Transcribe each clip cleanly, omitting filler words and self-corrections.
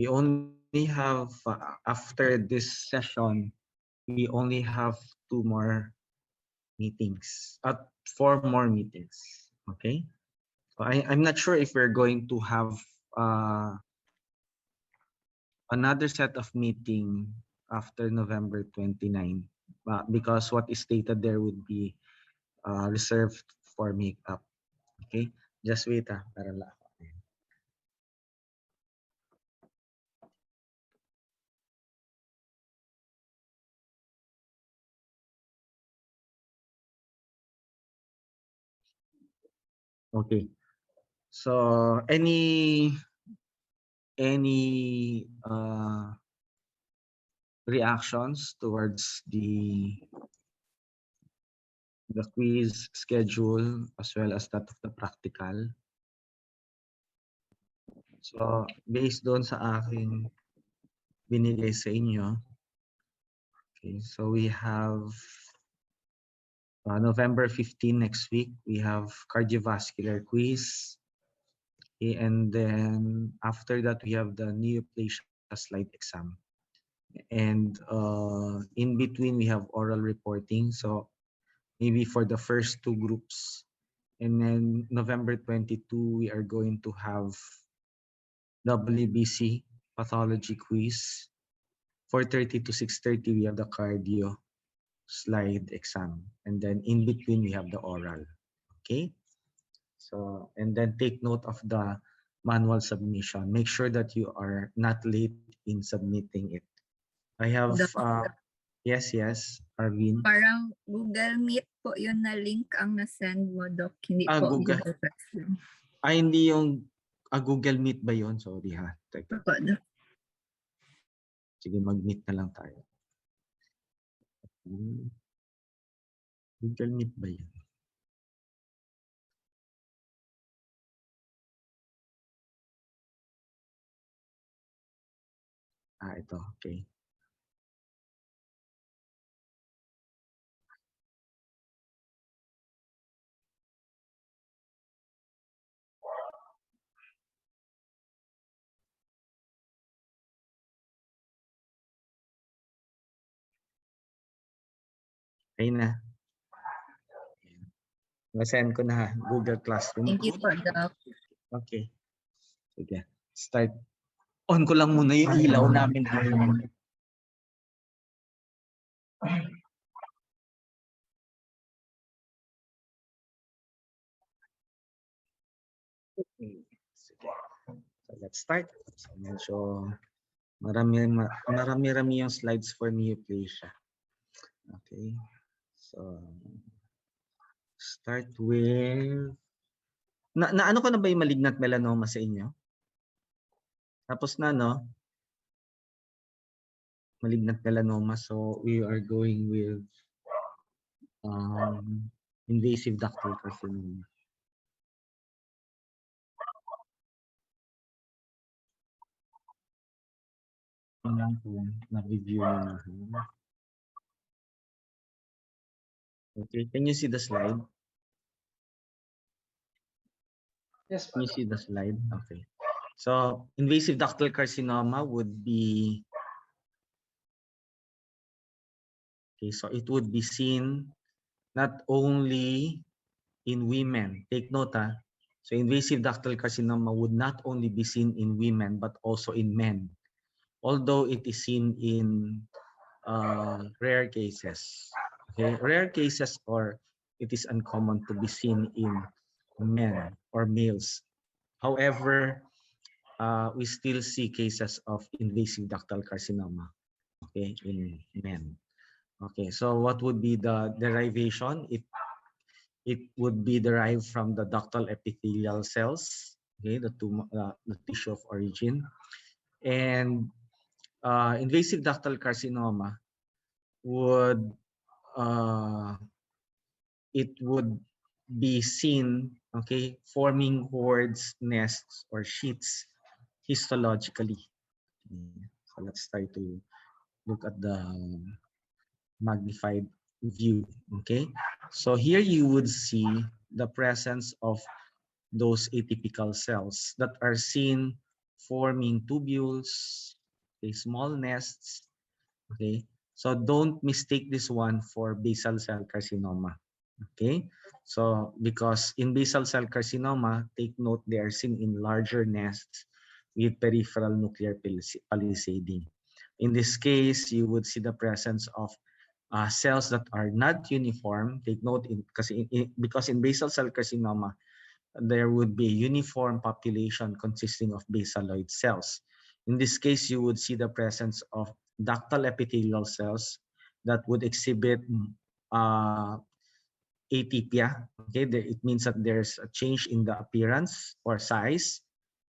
We only have, after this session, we only have 2 more meetings, 4 more meetings. Okay. So I'm not sure if we're going to have another set of meeting after November 29, because what is stated there would be reserved for makeup. Okay, just wait para lang. Okay, so any reactions towards the quiz schedule as well as that of the practical? So based doon sa aking binigay sa inyo, okay, so we have November 15 next week, we have cardiovascular quiz. Okay, and then after that, we have the neoplasia slide exam. And in between, we have oral reporting. So maybe for the first 2 groups. And then November 22, we are going to have WBC pathology quiz. 4:30 to 6:30, we have the cardio slide exam. And then in between, we have the oral. Okay. So, and then take note of the manual submission. Make sure that you are not late in submitting it. I have, yes, Arvin. Parang Google Meet po yun na link ang na-send mo, Doc. Hindi po Google. Hindi yung Google Meet ba yun? Sorry ha. Teka. Sige, mag-meet na lang tayo. Google Meet ba yun? Ito. Okay. Ayun na. Na-send ko na Google Classroom. Thank you for Doc. Okay. Sige. Start. On ko lang muna yung ilaw namin. Okay. Sige. So let's start. So medyo marami-rami yung slides for neoplasia. Okay. So start with ano ko na ba yung malignant melanoma sa inyo? Tapos na, no? Malignant melanoma. So we are going with invasive ductal carcinoma. Na-review na. Okay, can you see the slide? Yes. Can you see the slide? Okay. So invasive ductal carcinoma would be, okay, so it would be seen not only in women. Take note, so invasive ductal carcinoma would not only be seen in women but also in men, although it is seen in rare cases. Okay, rare cases, or it is uncommon to be seen in men or males. However, we still see cases of invasive ductal carcinoma, okay, in men. Okay, so what would be the derivation? It would be derived from the ductal epithelial cells, okay, the tissue of origin. And invasive ductal carcinoma would it would be seen, okay, forming wards, nests, or sheets histologically. So let's try to look at the magnified view. Okay, so here you would see the presence of those atypical cells that are seen forming tubules, okay, small nests. Okay, so don't mistake this one for basal cell carcinoma. Okay, so because in basal cell carcinoma, take note they are seen in larger nests with peripheral nuclear palisading. In this case, you would see the presence of cells that are not uniform. Take note because in basal cell carcinoma, there would be a uniform population consisting of basaloid cells. In this case, you would see the presence of ductal epithelial cells that would exhibit uh, atypia. Okay, it means that there's a change in the appearance or size.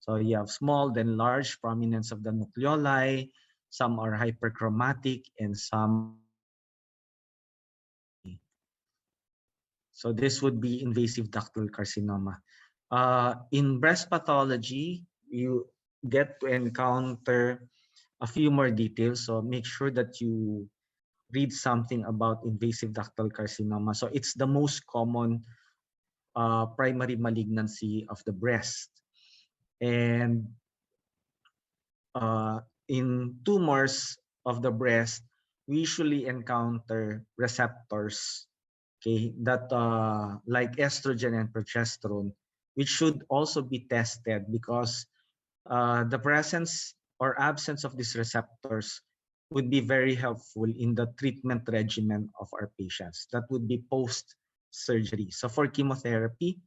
So you have small, then large prominence of the nucleoli. Some are hyperchromatic and some so this would be invasive ductal carcinoma. In breast pathology, you get to encounter a few more details. So make sure that you read something about invasive ductal carcinoma. So it's the most common primary malignancy of the breast. And in tumors of the breast, we usually encounter receptors, okay, that like estrogen and progesterone, which should also be tested because the presence or absence of these receptors would be very helpful in the treatment regimen of our patients. That would be post-surgery. So for chemotherapy,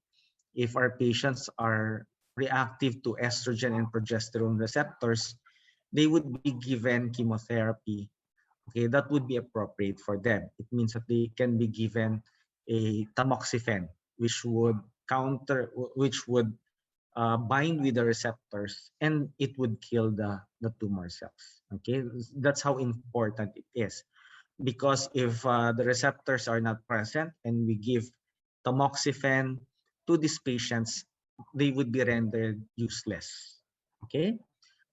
if our patients are reactive to estrogen and progesterone receptors, they would be given chemotherapy. Okay, that would be appropriate for them. It means that they can be given a tamoxifen, which would bind with the receptors and it would kill the tumor cells. Okay, that's how important it is. Because if the receptors are not present and we give tamoxifen to these patients, they would be rendered useless. Okay,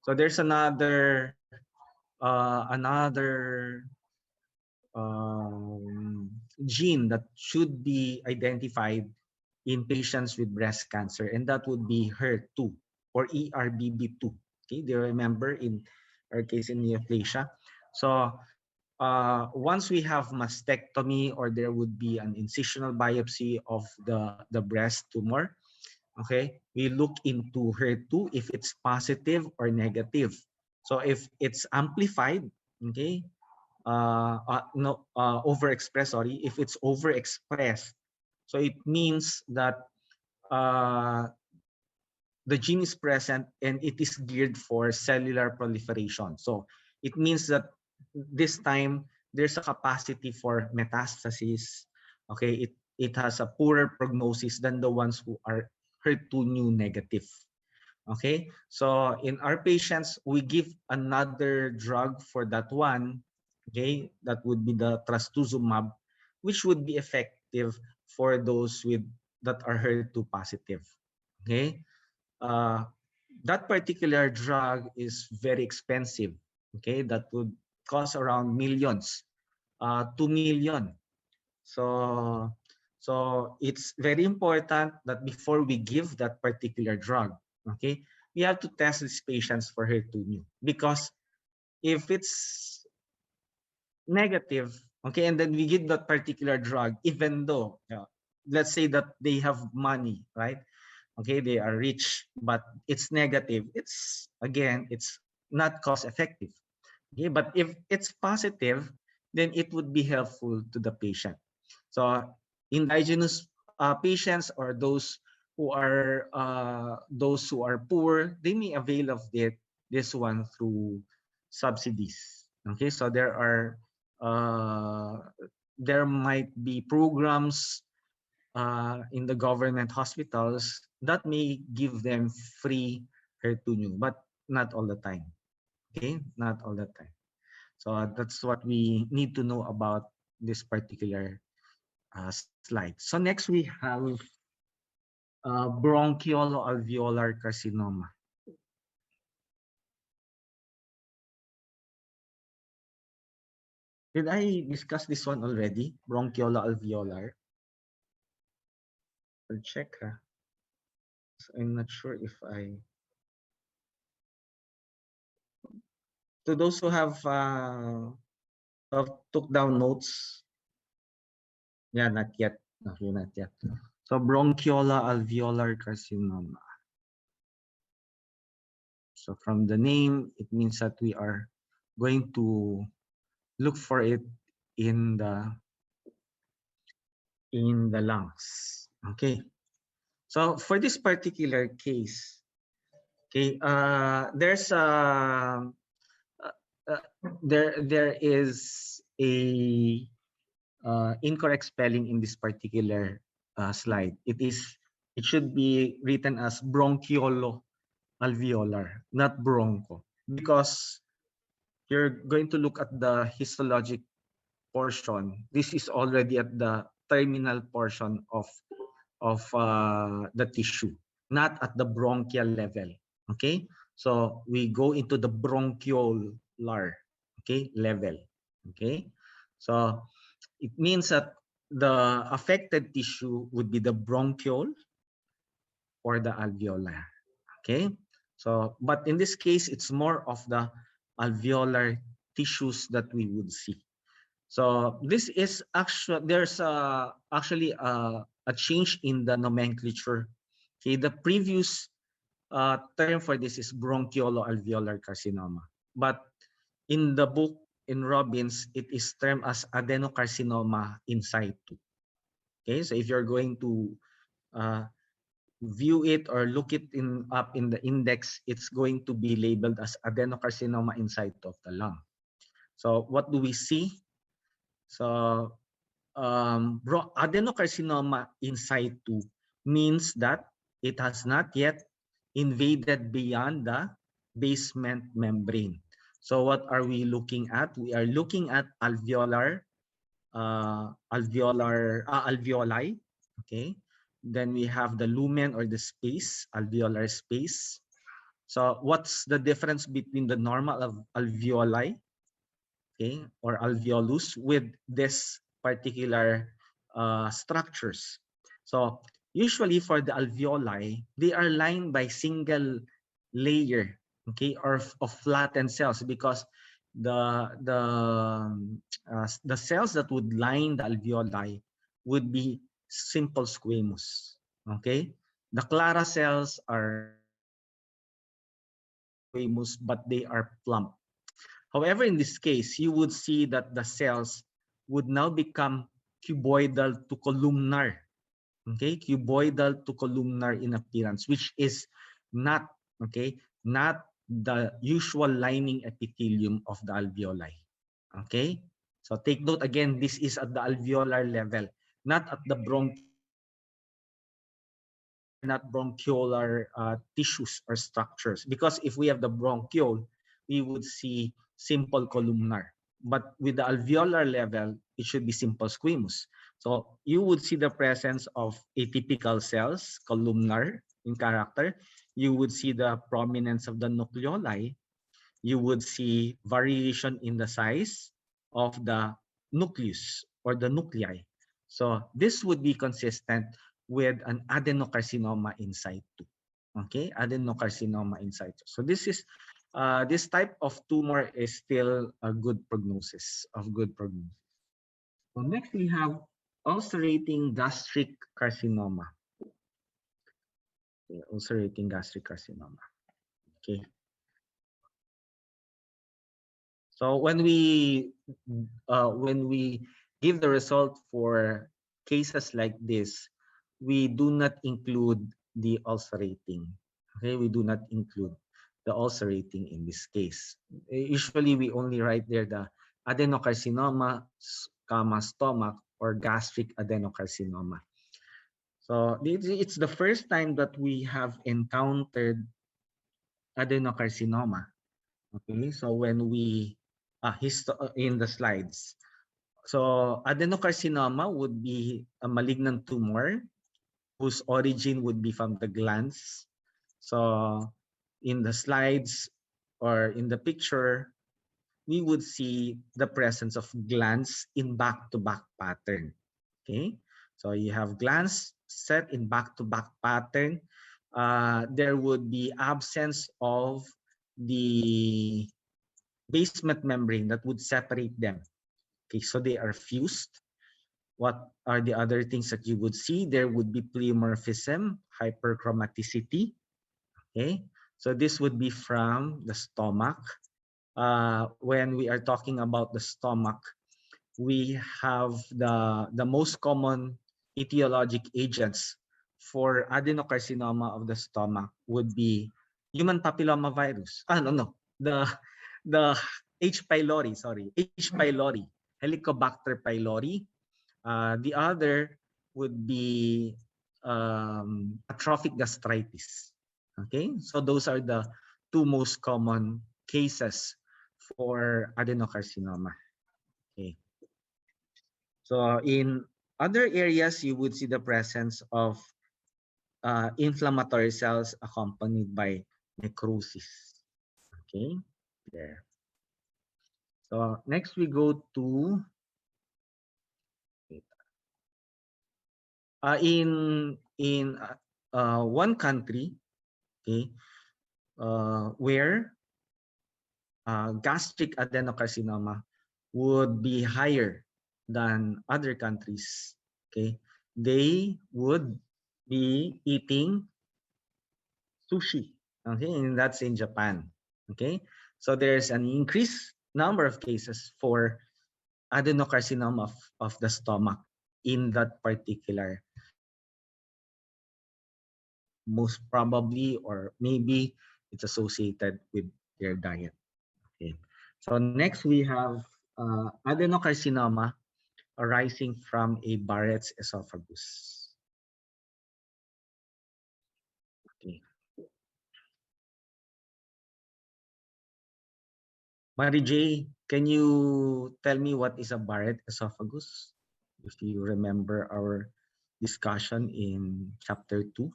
so there's another gene that should be identified in patients with breast cancer, and that would be HER2 or ERBB2. Okay, do you remember in our case in neoplasia? So once we have mastectomy or there would be an incisional biopsy of the breast tumor, okay, we look into HER2 if it's positive or negative. So if it's amplified, okay, no, overexpressed, sorry, if it's overexpressed, so it means that uh, the gene is present and it is geared for cellular proliferation. So it means that this time there's a capacity for metastasis. Okay, it has a poorer prognosis than the ones who are HER2 new negative. Okay, so in our patients, we give another drug for that one. Okay, that would be the trastuzumab, which would be effective for those with that are HER2 positive. Okay, uh, that particular drug is very expensive. Okay, that would cost around millions, 2 million. So, so it's very important that before we give that particular drug, okay, we have to test these patients for HER2 new because if it's negative, okay, and then we give that particular drug, even though, let's say that they have money, right? Okay, they are rich, but it's negative. It's again, it's not cost effective. Okay, but if it's positive, then it would be helpful to the patient. So indigenous patients or those who are poor, they may avail of this one through subsidies. Okay, so there might be programs in the government hospitals that may give them free HER2/neu, but not all the time. Okay, not all the time. So that's what we need to know about this particular slide. So next we have bronchiolo-alveolar carcinoma. Did I discuss this one already? Bronchiolo-alveolar. I'll check. So I'm not sure if I to those who have took down notes, yeah, not yet. Okay, not yet. So bronchiolar-alveolar carcinoma. So from the name, it means that we are going to look for it in the lungs. Okay. So for this particular case, okay, there's there is a incorrect spelling in this particular slide. It should be written as bronchiolo alveolar, not broncho, because you're going to look at the histologic portion. This is already at the terminal portion of the tissue, not at the bronchial level. Okay, so we go into the bronchiolar, okay, level. Okay, so it means that the affected tissue would be the bronchiole or the alveolar. Okay, so but in this case, it's more of the alveolar tissues that we would see. So this is actually actually a change in the nomenclature. Okay, the previous term for this is bronchiolo-alveolar carcinoma, but in the book in Robbins, it is termed as adenocarcinoma in situ. Okay, so if you're going to uh, view it or look it up in the index, it's going to be labeled as adenocarcinoma in situ of the lung. So what do we see? So adenocarcinoma in situ means that it has not yet invaded beyond the basement membrane. So what are we looking at? We are looking at alveoli. Okay. Then we have the lumen or the space, alveolar space. So what's the difference between the normal alveoli, okay, or alveolus with this particular structures? So usually for the alveoli, they are lined by single layer, okay, or of flattened cells, because the cells that would line the alveoli would be simple squamous. Okay, the clara cells are squamous, but they are plump. However, in this case, you would see that the cells would now become cuboidal to columnar. Okay, cuboidal to columnar in appearance, which is not, okay, not the usual lining epithelium of the alveoli. Okay, so take note again, this is at the alveolar level, not at the bronchiolar tissues or structures, because if we have the bronchiole, we would see simple columnar, but with the alveolar level, it should be simple squamous. So you would see the presence of atypical cells, columnar in character. You would see the prominence of the nucleoli. You would see variation in the size of the nucleus or the nuclei. So this would be consistent with an adenocarcinoma in situ. Okay, adenocarcinoma in situ. So this is this type of tumor is still a good prognosis of good prognosis. So next we have ulcerating gastric carcinoma. Okay, ulcerating gastric carcinoma. Okay. So when we give the result for cases like this, we do not include the ulcerating. Okay, we do not include the ulcerating in this case. Usually, we only write there the adenocarcinoma, stomach, or gastric adenocarcinoma. So it's the first time that we have encountered adenocarcinoma. Okay, so when we in the slides. So adenocarcinoma would be a malignant tumor whose origin would be from the glands. So in the slides or in the picture, we would see the presence of glands in back-to-back pattern. Okay, so you have glands set in back-to-back pattern. There would be absence of the basement membrane that would separate them. Okay, so they are fused. What are the other things that you would see? There would be pleomorphism, hyperchromaticity. Okay, so this would be from the stomach. When we are talking about the stomach, we have the most common etiologic agents for adenocarcinoma of the stomach would be human papilloma virus. No, the H. pylori, sorry, H. pylori, Helicobacter pylori. The other would be atrophic gastritis. Okay, so those are the two most common cases for adenocarcinoma. Okay. So in other areas, you would see the presence of inflammatory cells accompanied by necrosis. Okay, there. So next we go to in one country, okay, where gastric adenocarcinoma would be higher than other countries. Okay, they would be eating sushi. Okay, and that's in Japan. Okay, so there's an increased number of cases for adenocarcinoma of the stomach in that particular, most probably or maybe it's associated with their diet. Okay, so next we have adenocarcinoma arising from a Barrett's esophagus. Okay. Mary J, can you tell me what is a Barrett esophagus? If you remember our discussion in chapter 2.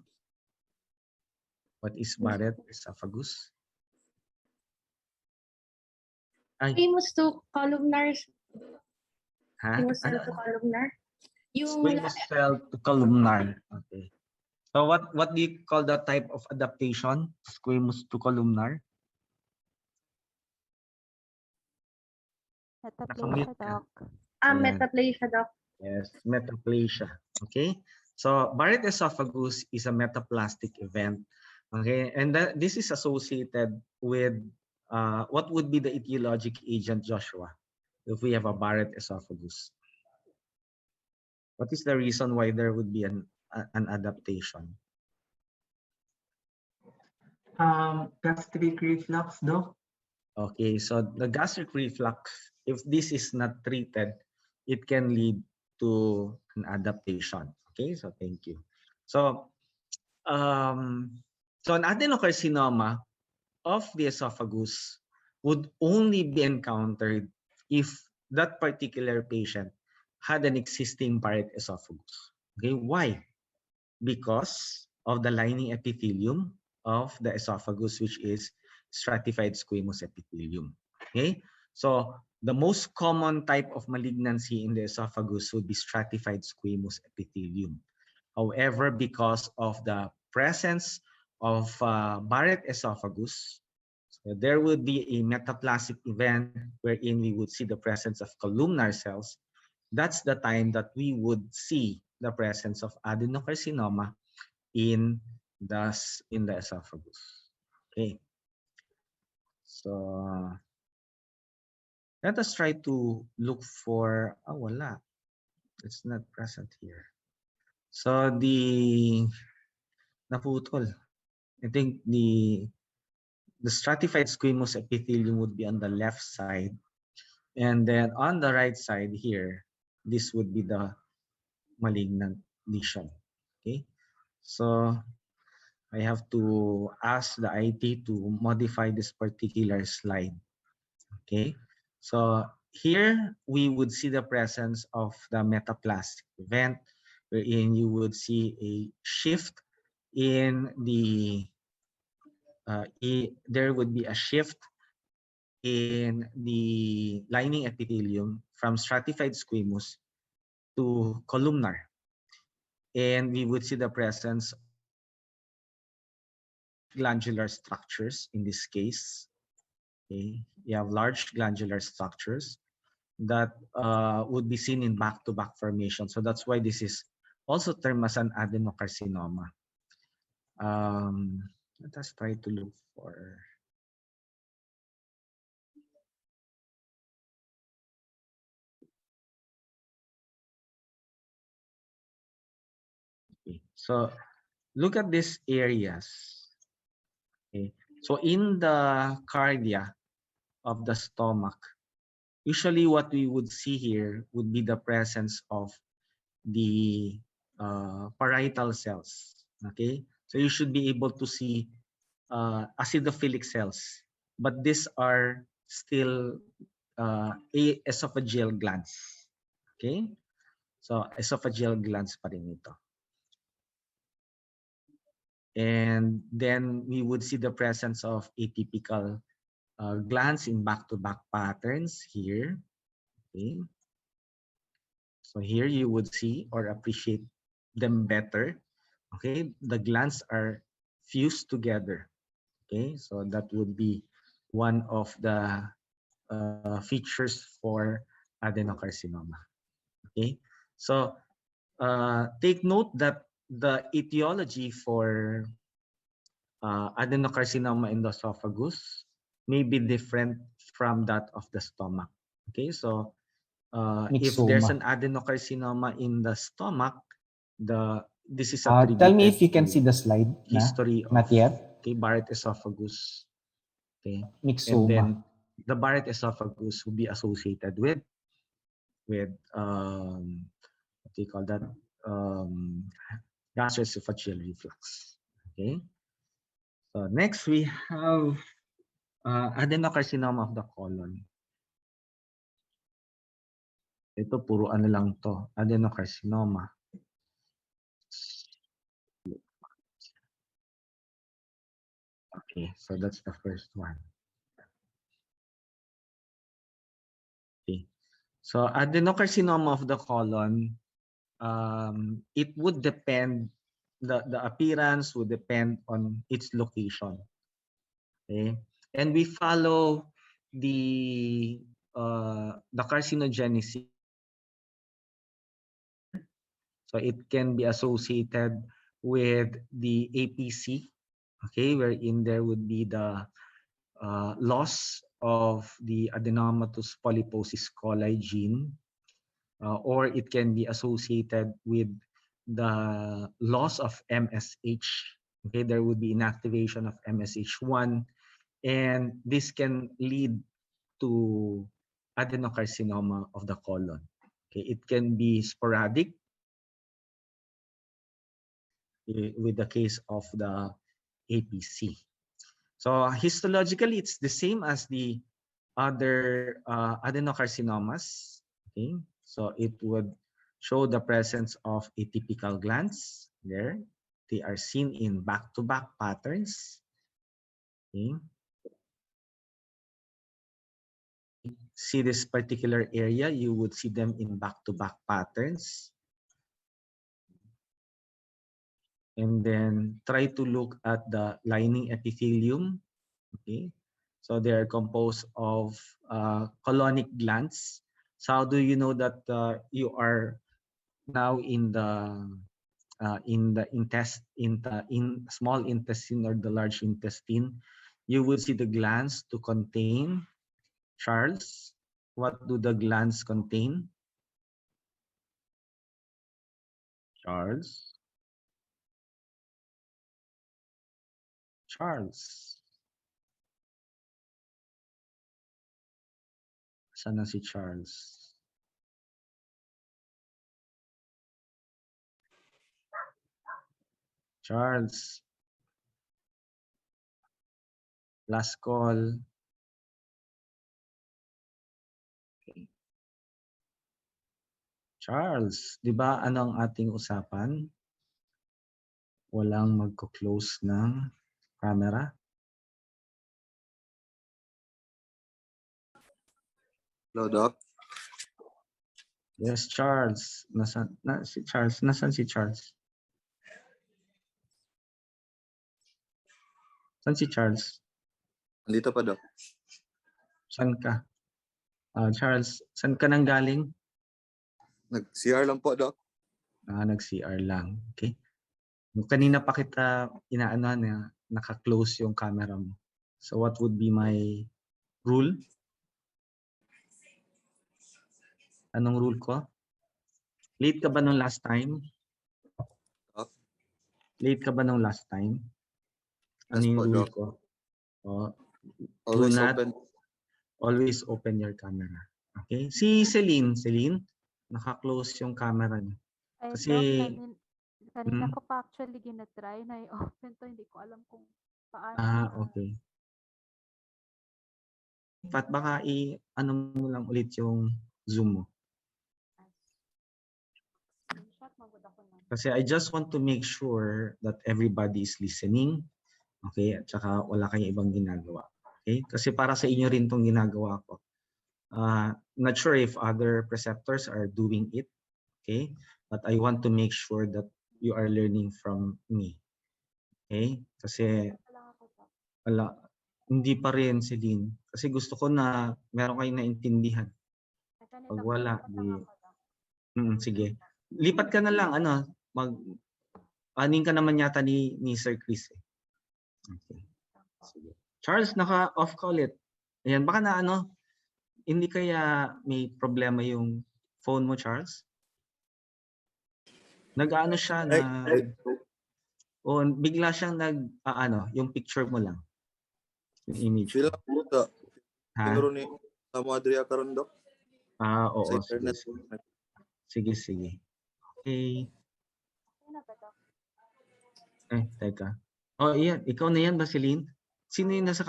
What is Barrett esophagus? Squamous to columnar. Ha? Squamous cell to columnar. Yung Squamous cell to columnar. Okay. So what do you call that type of adaptation? Squamous to columnar? Metaplasia, Doc. metaplasia, Doc. Yes, metaplasia. Okay. So Barrett esophagus is a metaplastic event. Okay, and this is associated with what would be the etiologic agent, Joshua, if we have a Barrett esophagus? What is the reason why there would be an adaptation? Gastric reflux, Doc. Okay, so the gastric reflux, if this is not treated, it can lead to an adaptation. Okay, so thank you. So, so an adenocarcinoma of the esophagus would only be encountered if that particular patient had an existing Barrett esophagus. Okay, why? Because of the lining epithelium of the esophagus, which is stratified squamous epithelium. Okay, so the most common type of malignancy in the esophagus would be stratified squamous epithelium. However, because of the presence of Barrett esophagus, so there would be a metaplastic event wherein we would see the presence of columnar cells. That's the time that we would see the presence of adenocarcinoma in the esophagus. Okay. So let us try to look for, wala. It's not present here. So the naputol. I think the stratified squamous epithelium would be on the left side. And then on the right side here, this would be the malignant lesion. Okay. So I have to ask the IT to modify this particular slide. Okay. So here we would see the presence of the metaplastic event, wherein you would see a shift in the there would be a shift in the lining epithelium from stratified squamous to columnar, and we would see the presence of glandular structures in this case. Okay, you have large glandular structures that would be seen in back-to-back formation. So that's why this is also termed as an adenocarcinoma. Let us try to look for. Okay. So look at these areas. Okay. So in the cardia of the stomach, usually what we would see here would be the presence of the parietal cells. Okay. So you should be able to see acidophilic cells, but these are still esophageal glands. Okay. So esophageal glands pa rin ito. And then we would see the presence of atypical glands in back-to-back patterns here. Okay. So here you would see or appreciate them better. Okay, the glands are fused together. Okay, so that would be one of the features for adenocarcinoma. Okay, so take note that the etiology for adenocarcinoma in the esophagus may be different from that of the stomach. Okay, so if there's an adenocarcinoma in the stomach, this is attributed tell me if you can to see the slide. history Not of yet. okay, Barrett esophagus. Okay, Myxoma. and then the Barrett esophagus will be associated with what do you call that? Gastroesophageal reflux. Okay. So next we have adenocarcinoma of the colon. Ito puro ano lang to, adenocarcinoma. Okay, so that's the first one. Okay, so adenocarcinoma of the colon, it would depend, the appearance would depend on its location. Okay, and we follow the carcinogenesis. So it can be associated with the APC, okay, wherein there would be the loss of the adenomatous polyposis coli gene, or it can be associated with the loss of MSH. Okay, there would be inactivation of MSH1, and this can lead to adenocarcinoma of the colon. Okay, it can be sporadic with the case of the APC. So histologically, it's the same as the other adenocarcinomas. Okay, so it would show the presence of atypical glands there. They are seen in back-to-back patterns. Okay. See this particular area, you would see them in back-to-back patterns. And then try to look at the lining epithelium. Okay, so they are composed of colonic glands. So how do you know that you are now in the small intestine or the large intestine? You would see the glands to contain. Charles, what do the glands contain? Charles. Saan na si Charles? Charles. Last call. Okay. Charles, di ba ano ang ating usapan? Walang magko-close ng camera. Hello, Doc. Yes, Charles. Nasaan si Charles? Nasaan si Charles? Saan si Charles? Andito pa, Doc. Saan ka? Charles, saan ka nang galing? Nag-CR lang po, Doc. Nag-CR lang. Okay. Kanina pa kita inaano na naka-close yung camera mo. So what would be my rule? Anong rule ko? Late ka ba nung last time? Doc. Late ka ba nung last time? Ano Yes yung po, rule Doc. ko? Oh, Always not open. always open your camera. Okay? Si Celine, naka-close yung camera niya. Ay, Kasi, Doc, kanina Hmm? ko pa actually ginatry na i-open to. Hindi ko alam kung paano. Okay. Pat, baka ano mo lang ulit yung Zoom mo. Screenshot, magod ako na. Kasi I just want to make sure that everybody is listening. Okay? At saka wala kayong ibang ginagawa. Okay? Kasi para sa inyo rin tong ginagawa ko. Not sure if other preceptors are doing it. Okay? But I want to make sure that you are learning from me. Okay? Kasi hindi pa rin, Celine. Kasi gusto ko na meron kayong naintindihan. Pag wala, sige. Lipat ka na lang, aning ka naman yata ni Sir Chris. Okay. Sige. Charles, naka-off ka ulit. Ayan, baka na hindi kaya may problema yung phone mo, Charles? Nag-ano siya na bigla siyang yung picture mo lang. Yung image Feel mo. po, Doc. Ha? Tinuro ni sa mo Adria karon, Doc. Oo. Sa internet. Sige. Okay. Teka. Iyan. Ikaw na yan, Baseline? Sino yung nasa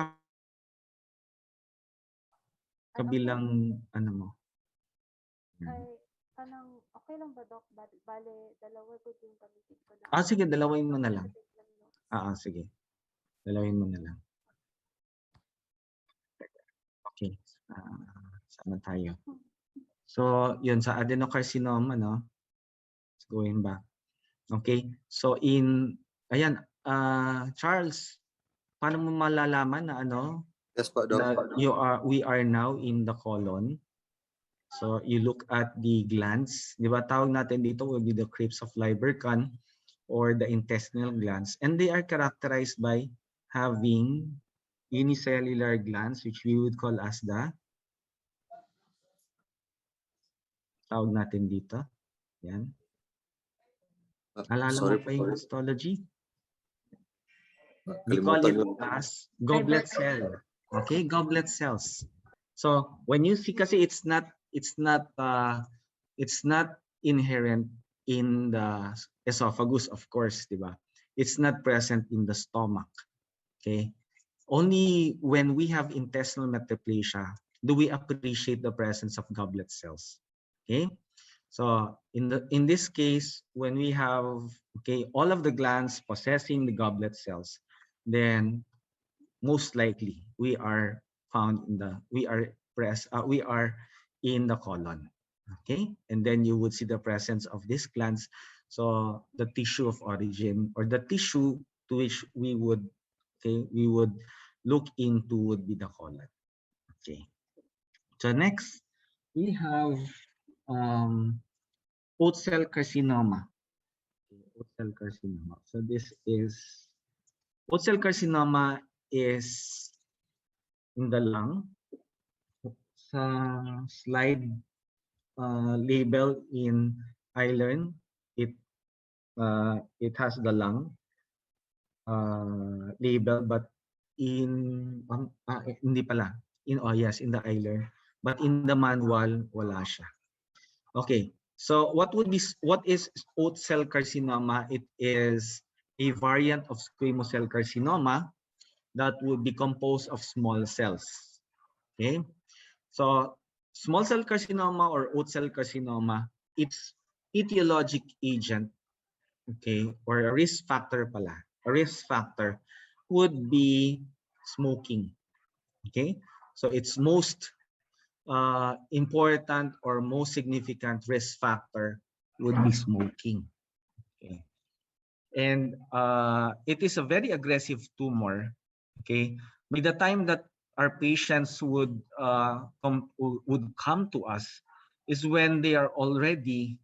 kabilang mo? Ay, okay lang ba, Doc? Bale, dalawa ko yung gamitin ko na. Sige, dalawin mo na lang. Sige. Dalawin mo na lang. Okay. Saan tayo? So, yun sa adenocarcinoma, no? Let's go back. Okay. So, ayan, Charles, paano mo malalaman na Yes po, Doc. we are now in the colon? So, you look at the glands. Di ba, tawag natin dito will be the crypts of Lieberkühn or the intestinal glands. And they are characterized by having unicellular glands, which we would call as the tawag natin dito. Yan. Alala mo pa yung histology? We call it as goblet cell. Okay, goblet cells. So when you see, kasi it's not inherent in the esophagus, of course, diba? It's not present in the stomach. Okay, only when we have intestinal metaplasia do we appreciate the presence of goblet cells. Okay, so in this case, when we have all of the glands possessing the goblet cells, then most likely we are found we are in the colon. Okay, and then you would see the presence of these glands. So the tissue of origin or the tissue to which we would look into would be the colon. Okay, so next we have oat cell carcinoma. Oat cell carcinoma. So this is oat cell carcinoma is in the lung. Sa slide label in iron, it has the lung label, but hindi pala. In the iron, but in the manual wala siya. Okay, so what is oat cell carcinoma? It is a variant of squamous cell carcinoma that would be composed of small cells. Okay, so small cell carcinoma or oat cell carcinoma, its etiologic agent, or a risk factor pala. A risk factor would be smoking. Okay, so its most important or most significant risk factor would be smoking. Okay, and it is a very aggressive tumor. Okay, by the time that our patients would come to us is when they are already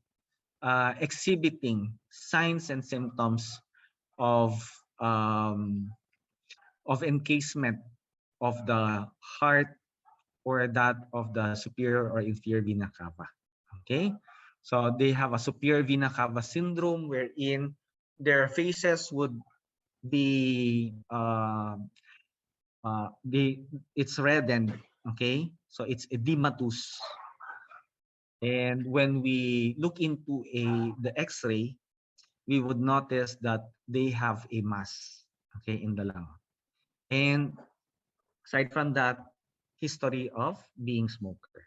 exhibiting signs and symptoms of encasement of the heart or that of the superior or inferior vena cava. Okay, so they have a superior vena cava syndrome wherein their faces would be it's reddened. Okay, so it's edematous, and when we look into the X-ray, we would notice that they have a mass, okay, in the lung. And aside from that, history of being smoker.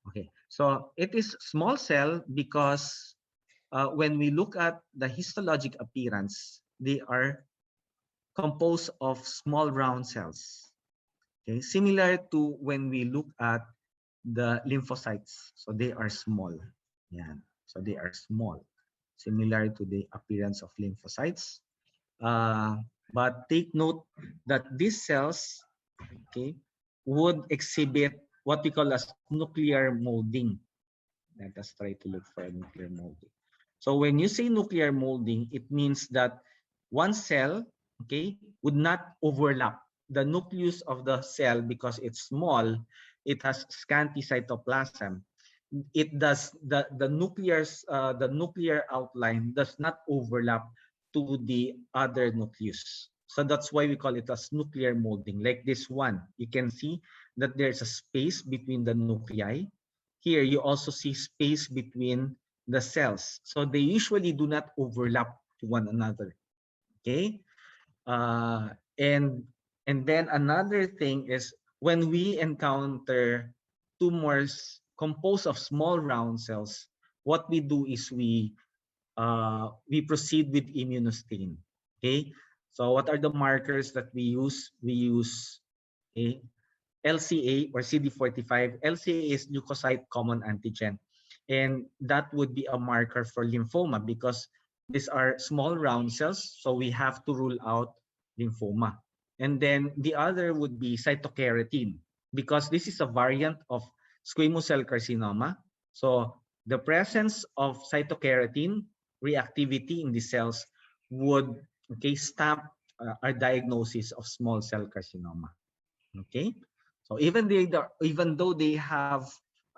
Okay, so it is small cell because when we look at the histologic appearance, they are composed of small round cells. Okay, similar to when we look at the lymphocytes. So they are small. Yeah, so they are small, similar to the appearance of lymphocytes. But take note that these cells, okay, would exhibit what we call as nuclear molding. Let us try to look for nuclear molding. So when you say nuclear molding, it means that one cell, okay, would not overlap. The nucleus of the cell, because it's small, it has scanty cytoplasm. It does the nuclear outline does not overlap to the other nucleus. So that's why we call it as nuclear molding. Like this one, you can see that there's a space between the nuclei. Here, you also see space between the cells. So they usually do not overlap to one another. Okay? Uh, and then another thing is when we encounter tumors composed of small round cells, what we do is we proceed with immunostain. Okay? So what are the markers that we use? We use LCA or CD45. LCA is leukocyte common antigen. And that would be a marker for lymphoma because these are small round cells, so we have to rule out lymphoma. And then the other would be cytokeratin because this is a variant of squamous cell carcinoma. So the presence of cytokeratin reactivity in the cells would stamp our diagnosis of small cell carcinoma. Okay, so even though they have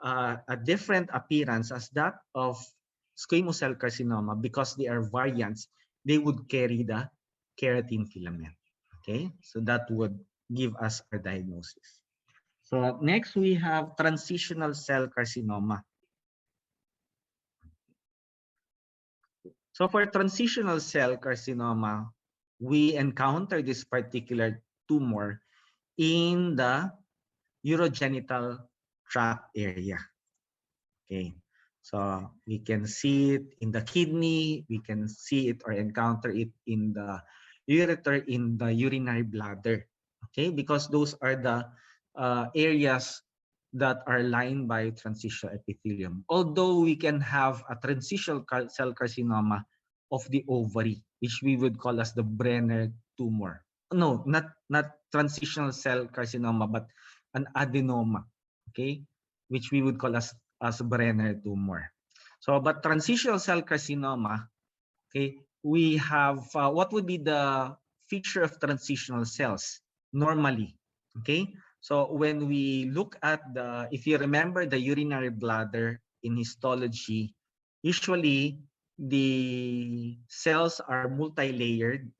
a different appearance as that of squamous cell carcinoma, because they are variants, they would carry the keratin filament. Okay, so that would give us our diagnosis. So next we have transitional cell carcinoma. So for transitional cell carcinoma, we encounter this particular tumor in the urogenital tract area. Okay, so we can see it in the kidney, we can see it or encounter it in the ureter, in the urinary bladder. Okay, because those are the areas that are lined by transitional epithelium. Although we can have a transitional cell carcinoma of the ovary, which we would call as the Brenner tumor. No, not transitional cell carcinoma, but an adenoma, okay, which we would call as Brenner tumor. So, but transitional cell carcinoma, okay, we have what would be the feature of transitional cells normally, okay? So when we look at if you remember the urinary bladder in histology, usually the cells are multi-layered,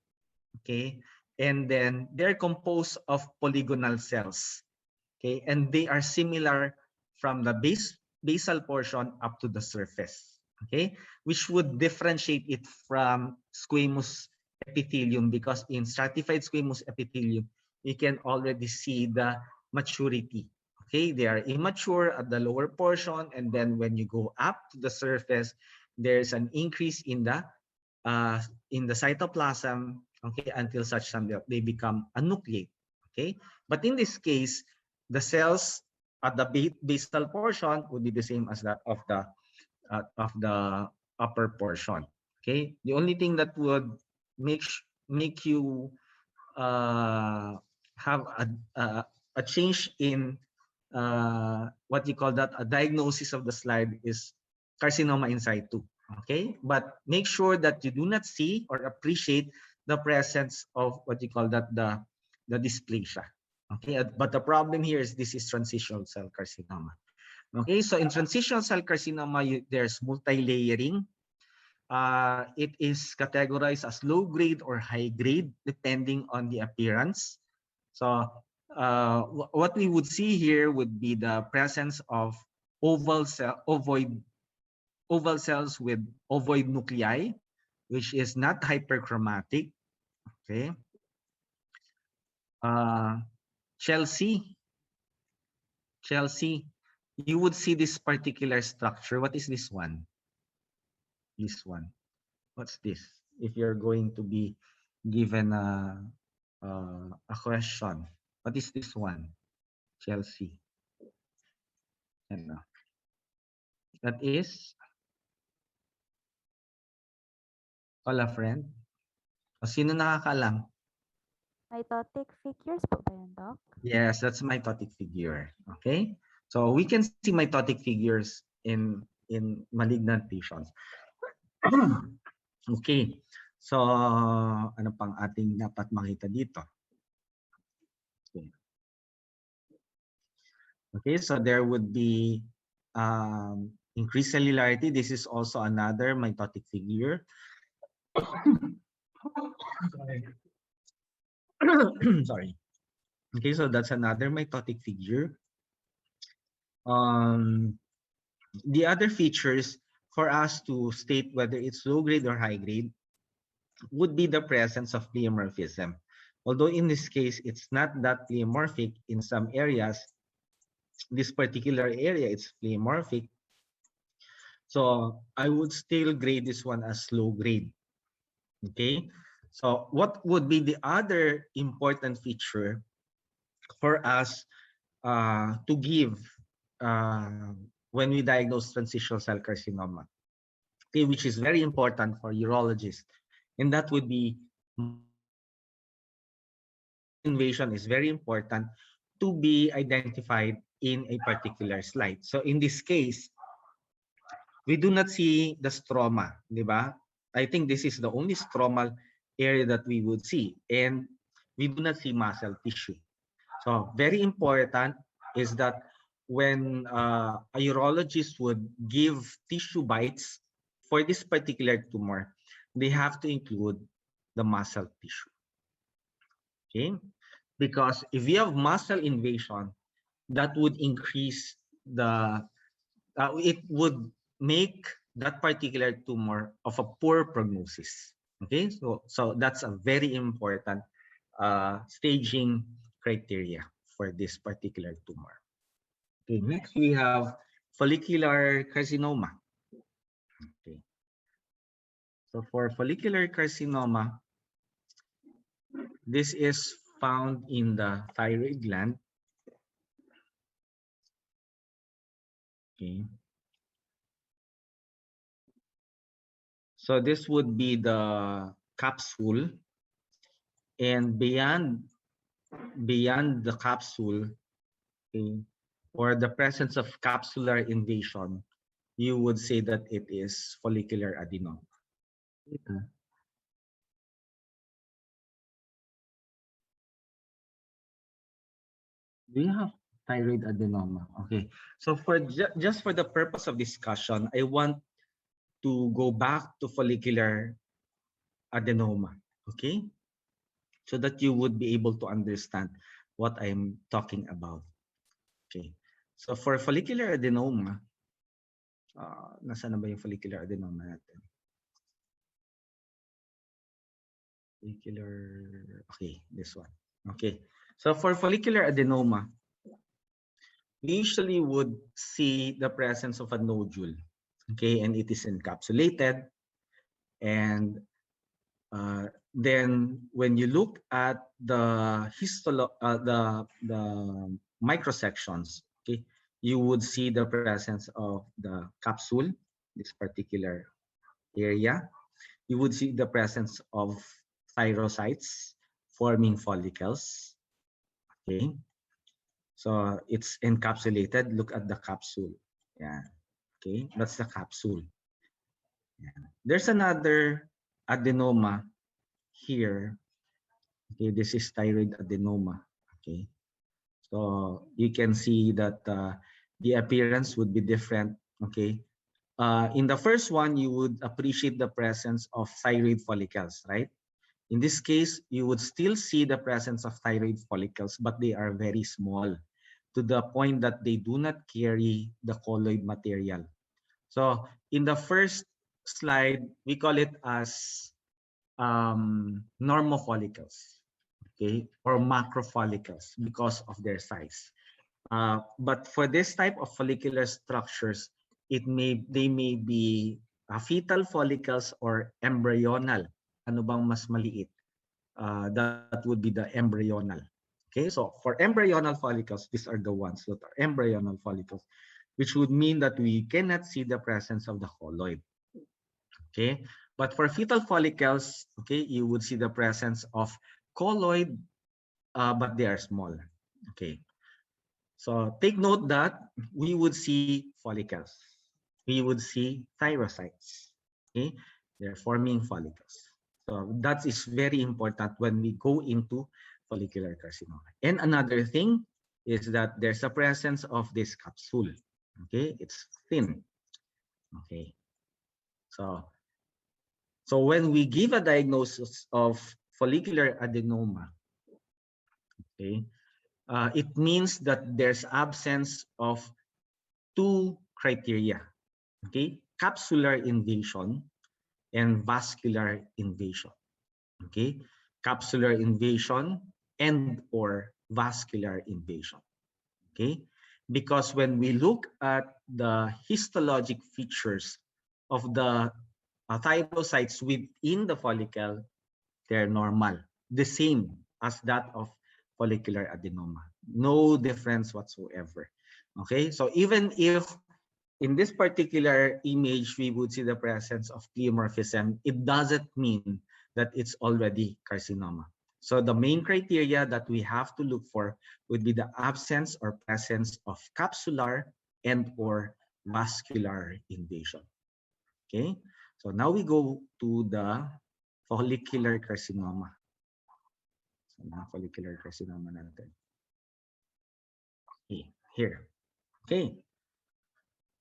okay? And then they're composed of polygonal cells, okay? And they are similar from the basal portion up to the surface, okay? Which would differentiate it from squamous epithelium, because in stratified squamous epithelium, you can already see the maturity, okay? They are immature at the lower portion, and then when you go up to the surface, there's an increase in the cytoplasm, okay, until such time that they become a nucleate, okay? But in this case, the cells at the basal portion would be the same as that of the upper portion, okay? The only thing that would make you have a change in what you call that, a diagnosis of the slide is carcinoma in situ. Okay, but make sure that you do not see or appreciate the presence of what you call that, the dysplasia. Okay, but the problem here is this is transitional cell carcinoma. Okay, so in transitional cell carcinoma, there's multi-layering. It is categorized as low grade or high grade depending on the appearance. So what we would see here would be the presence of oval cells with ovoid nuclei, which is not hyperchromatic. Okay. Chelsea, you would see this particular structure. What is this one? This one. What's this? If you're going to be given a question, what is this one? Chelsea. Ano? That is, call a friend. O sino nakakalam? Mitotic figures po ba yan, Doc? Yes, that's mitotic figure. Okay, so we can see mitotic figures in malignant patients. Okay, so ano pang ating dapat makita dito? Okay, so there would be increased cellularity. This is also another mitotic figure. Sorry. Okay, so that's another mitotic figure. The other features for us to state whether it's low grade or high grade would be the presence of pleomorphism. Although in this case, it's not that pleomorphic. In some areas, this particular area, it's pleomorphic. So I would still grade this one as low grade. Okay, so what would be the other important feature for us to give when we diagnose transitional cell carcinoma, okay, which is very important for urologists, and that would be invasion is very important to be identified in a particular slide. So in this case, we do not see the stroma, di ba? I think this is the only stromal area that we would see, and we do not see muscle tissue. So very important is that when a urologist would give tissue bites for this particular tumor, they have to include the muscle tissue. Okay, because if you have muscle invasion, that would increase the, it would make that particular tumor of a poor prognosis. Okay, so that's a very important staging criteria for this particular tumor. Okay, next we have follicular carcinoma. Okay, so for follicular carcinoma, this is found in the thyroid gland. Okay, so this would be the capsule, and beyond the capsule, okay, or the presence of capsular invasion, you would say that it is follicular adenoma. Do you have thyroid adenoma? Okay, so for just for the purpose of discussion, I want to go back to follicular adenoma, okay, so that you would be able to understand what I'm talking about. Okay, so for follicular adenoma, nasaan na ba yung follicular adenoma natin? Follicular, okay, this one. Okay, so for follicular adenoma, we usually would see the presence of a nodule, okay, and it is encapsulated. And then when you look at the the microsections, okay, you would see the presence of the capsule, this particular area. You would see the presence of thyrocytes forming follicles. Okay, So it's encapsulated. Look at the capsule. Yeah. Okay, that's the capsule. Yeah. There's another adenoma here. Okay, this is thyroid adenoma. Okay, so you can see that the appearance would be different. Okay, in the first one, you would appreciate the presence of thyroid follicles, right? In this case, you would still see the presence of thyroid follicles, but they are very small to the point that they do not carry the colloid material. So in the first slide, we call it as normofollicles, okay, or macrofollicles because of their size. But for this type of follicular structures, they may be fetal follicles or embryonal. Ano bang mas maliit? That would be the embryonal. Okay, so for embryonal follicles, these are the ones that are embryonal follicles, which would mean that we cannot see the presence of the colloid. Okay, but for fetal follicles, okay, you would see the presence of colloid, but they are small. Okay, so take note that we would see follicles. We would see thyrocytes. Okay, they're forming follicles. So that is very important when we go into follicular carcinoma. And another thing is that there's a presence of this capsule. Okay, it's thin. Okay, so when we give a diagnosis of follicular adenoma, okay, it means that there's absence of two criteria. Okay, capsular invasion and vascular invasion. Okay, capsular invasion and or vascular invasion. Okay, because when we look at the histologic features of the thyrocytes within the follicle, they're normal, the same as that of follicular adenoma. No difference whatsoever. Okay, so even if in this particular image we would see the presence of pleomorphism, it doesn't mean that it's already carcinoma. So the main criteria that we have to look for would be the absence or presence of capsular and or vascular invasion. Okay, so now we go to the follicular carcinoma. So na follicular carcinoma natin. Okay, here. Okay.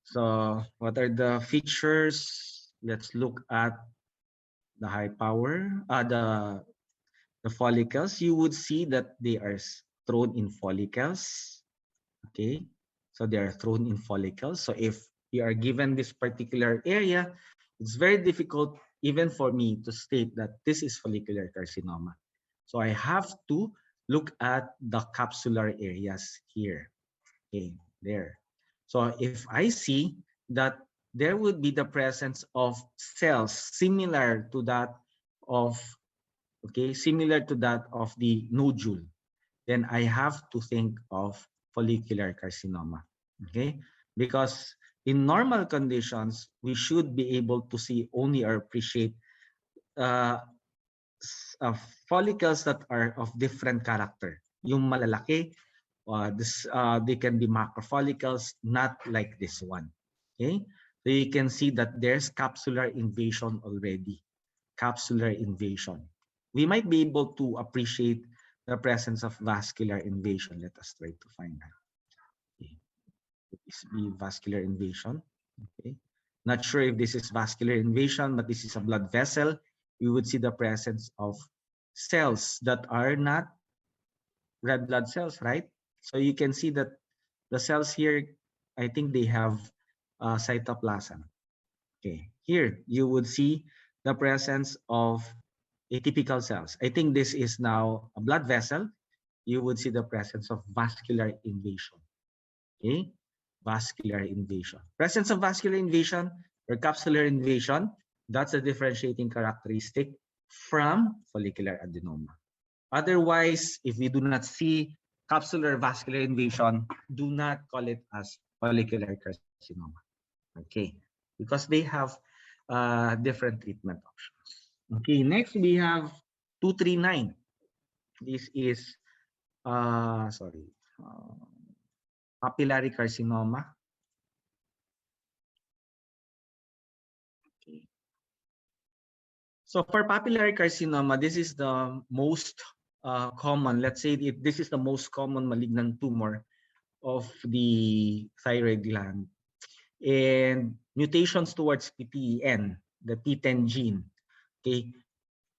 So what are the features? Let's look at the high power, the follicles. You would see that they are thrown in follicles. Okay, so they are thrown in follicles. So if you are given this particular area, it's very difficult even for me to state that this is follicular carcinoma. So I have to look at the capsular areas here. Okay, there. So if I see that there would be the presence of cells similar to that of, okay, similar to that of the nodule, then I have to think of follicular carcinoma. Okay, because in normal conditions, we should be able to see only or appreciate uh, follicles that are of different character. Yung malalaki, they can be macrofollicles, not like this one. Okay, so you can see that there's capsular invasion already. Capsular invasion. We might be able to appreciate the presence of vascular invasion. Let us try to find that. Okay. This be vascular invasion. Okay. Not sure if this is vascular invasion, but this is a blood vessel. We would see the presence of cells that are not red blood cells, right? So you can see that the cells here, I think they have cytoplasm. Okay, here you would see the presence of atypical cells. I think this is now a blood vessel. You would see the presence of vascular invasion. Okay, vascular invasion. Presence of vascular invasion or capsular invasion, that's a differentiating characteristic from follicular adenoma. Otherwise, if we do not see capsular vascular invasion, do not call it as follicular carcinoma. Okay, because they have different treatment options. Okay, next we have 239. This is, sorry, papillary carcinoma. Okay. So for papillary carcinoma, this is the most common. Let's say this is the most common malignant tumor of the thyroid gland, and mutations towards PTEN, the T10 gene, okay,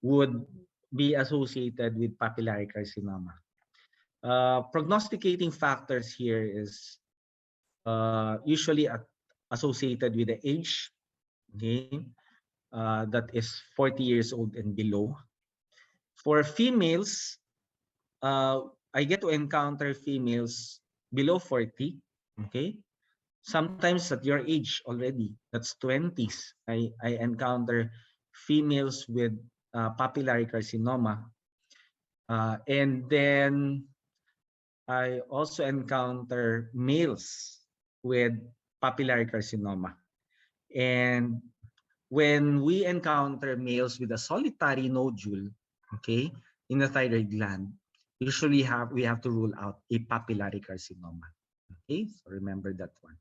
would be associated with papillary carcinoma. Prognosticating factors here is usually associated with the age, okay, that is 40 years old and below. For females, I get to encounter females below 40, okay. Sometimes at your age already, that's 20s, I encounter females with papillary carcinoma. And then I also encounter males with papillary carcinoma. And when we encounter males with a solitary nodule, okay, in the thyroid gland, usually we have to rule out a papillary carcinoma. Okay, so remember that one.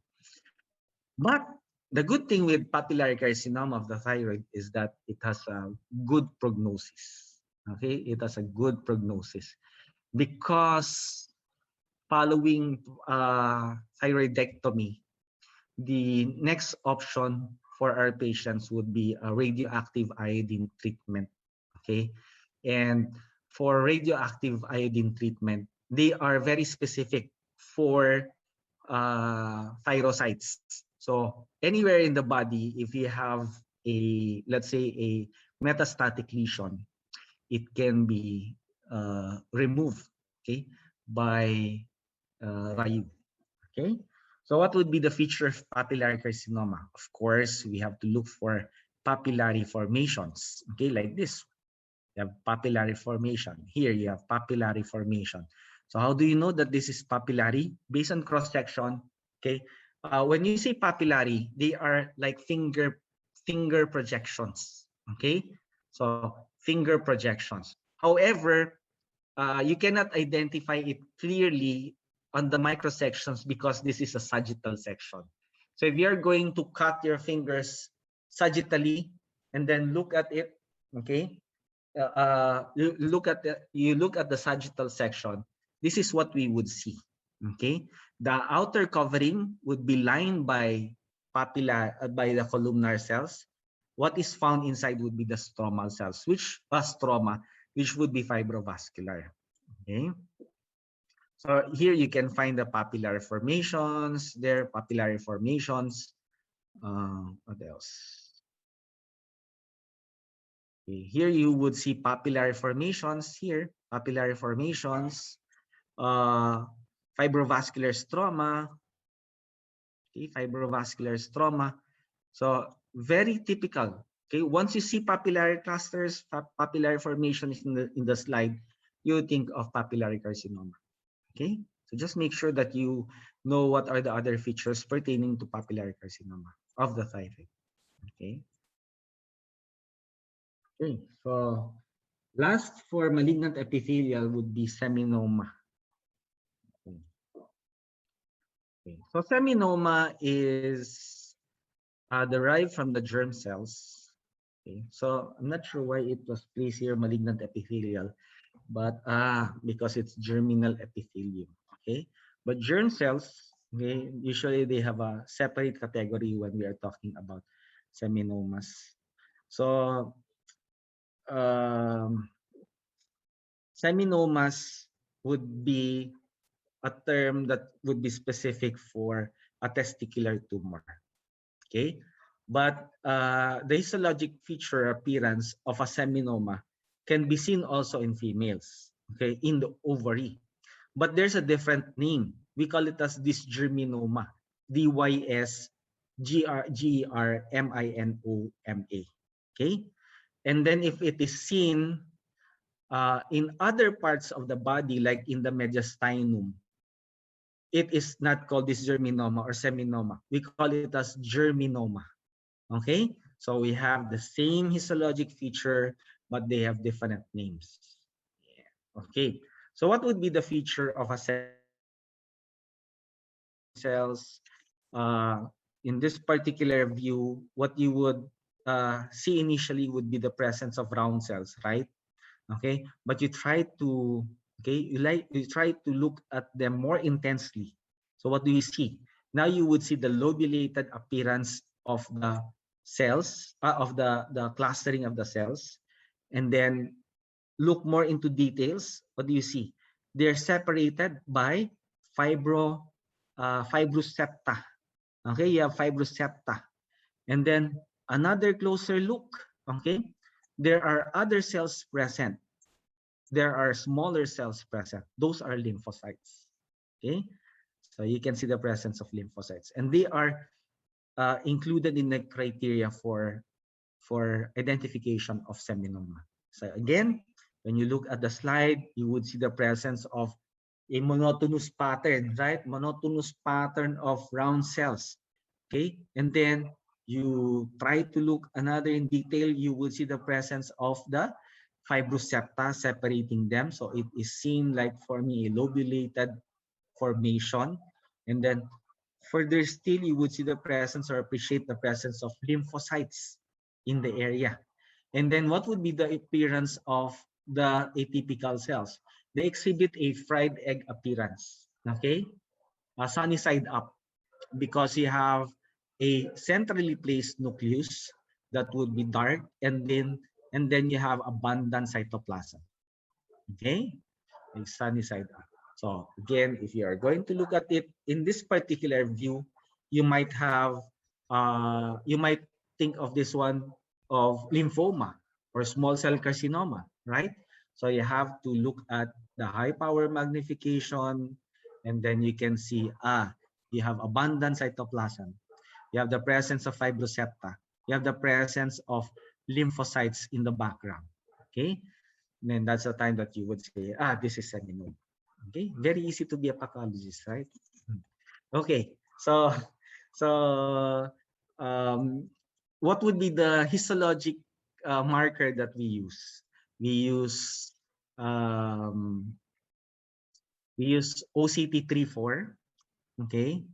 But the good thing with papillary carcinoma of the thyroid is that it has a good prognosis. Okay, it has a good prognosis because following thyroidectomy, the next option for our patients would be a radioactive iodine treatment. Okay, and for radioactive iodine treatment, they are very specific for thyrocytes. So anywhere in the body, if you have a, let's say, a metastatic lesion, it can be removed, okay, by RAID. Okay, so what would be the feature of papillary carcinoma? Of course, we have to look for papillary formations. Okay, like this. You have papillary formation. Here you have papillary formation. So how do you know that this is papillary? Based on cross-section, okay? When you say papillary, they are like finger projections, okay? So finger projections. However, you cannot identify it clearly on the microsections because this is a sagittal section. So if you're going to cut your fingers sagittally and then look at it, okay? You look at the sagittal section. This is what we would see. Okay, the outer covering would be lined by by the columnar cells. What is found inside would be the stromal cells, which would be fibrovascular. Okay, so here you can find the papillary formations. Papillary formations. What else? Okay, here you would see papillary formations here, papillary formations, fibrovascular stroma, okay, fibrovascular stroma. So very typical. Okay, once you see papillary clusters, papillary formations in the slide, you think of papillary carcinoma. Okay, so just make sure that you know what are the other features pertaining to papillary carcinoma of the thyroid. Okay. Okay, so last for malignant epithelial would be seminoma. Okay. So seminoma is derived from the germ cells. Okay. So I'm not sure why it was placed here malignant epithelial, but because it's germinal epithelium. Okay, but germ cells, okay, usually they have a separate category when we are talking about seminomas. So seminomas would be a term that would be specific for a testicular tumor. Okay, but the histologic feature appearance of a seminoma can be seen also in females. Okay, in the ovary, but there's a different name. We call it as dysgerminoma. DYSGERMINOMA. Okay, and then if it is seen in other parts of the body, like in the mediastinum, it is not called dysgerminoma or seminoma. We call it as germinoma. Okay, so we have the same histologic feature, but they have different names. Yeah. Okay, so what would be the feature of a cells. In this particular view, what you would see initially would be the presence of round cells, right? Okay, but you try to you try to look at them more intensely. So what do you see? Now you would see the lobulated appearance of the cells, of the clustering of the cells, and then look more into details. What do you see? They're separated by fibrosepta. Okay, you have fibrosepta. And then another closer look, okay, there are other cells present. There are smaller cells present. Those are lymphocytes. Okay, so you can see the presence of lymphocytes, and they are included in the criteria for identification of seminoma. So again, when you look at the slide, you would see the presence of a monotonous pattern, right? Monotonous pattern of round cells. Okay, and then you try to look another in detail, you will see the presence of the fibrosepta separating them. So it is seen like for me a lobulated formation. And then further still, you would see the presence or appreciate the presence of lymphocytes in the area. And then what would be the appearance of the atypical cells? They exhibit a fried egg appearance, okay? Sunny side up, because you have a centrally placed nucleus that would be dark, and then you have abundant cytoplasm, okay? A sunny side up. So again, if you are going to look at it in this particular view, you might think of this one of lymphoma or small cell carcinoma, right? So you have to look at the high power magnification, and then you can see, you have abundant cytoplasm. You have the presence of fibrosepta. You have the presence of lymphocytes in the background, okay? Then that's the time that you would say, this is seminoma. Okay, very easy to be a pathologist, right? Okay, so what would be the histologic marker that we use? We use OCT34. Okay,